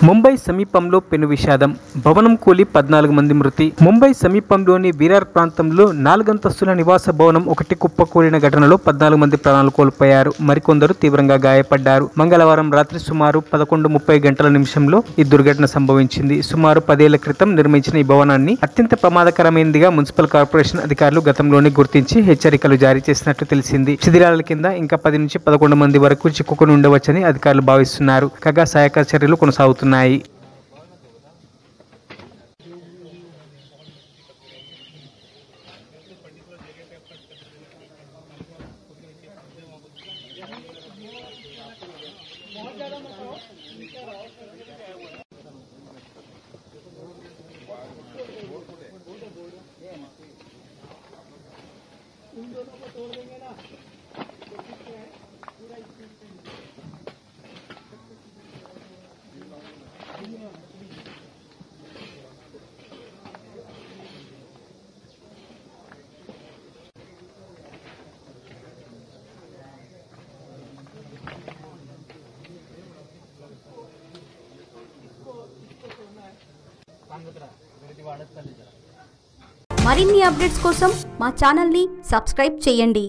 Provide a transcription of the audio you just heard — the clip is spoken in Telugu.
ముంబై సమీపంలో పెను విషాదం. భవనం కూలి 14 మంది మృతి. ముంబై సమీపంలోని విరార్ ప్రాంతంలో 4 అంతస్తుల నివాస భవనం ఒకటి కుప్పకూలిన ఘటనలో 14 మంది ప్రాణాలు కోల్పోయారు. మరికొందరు తీవ్రంగా గాయపడ్డారు. మంగళవారం రాత్రి సుమారు 11:30 గంటల నిమిషంలో ఈ దుర్ఘటన సంభవించింది. సుమారు 10 ఏళ్ల క్రితం నిర్మించిన ఈ భవనాన్ని అత్యంత ప్రమాదకరమైనదిగా మున్సిపల్ కార్పొరేషన్ అధికారులు గతంలోనే గుర్తించి హెచ్చరికలు జారీ చేసినట్లు తెలిసింది. శిథిలాల కింద ఇంకా 10 నుంచి 11 మంది వరకు చిక్కుకుని ఉండవచ్చని అధికారులు భావిస్తున్నారు. కాగా సహాయక చర్యలు కొనసాగుతున్నాయి. మరిన్ని అప్డేట్స్ కోసం మా ఛానల్ని సబ్స్క్రైబ్ చేయండి.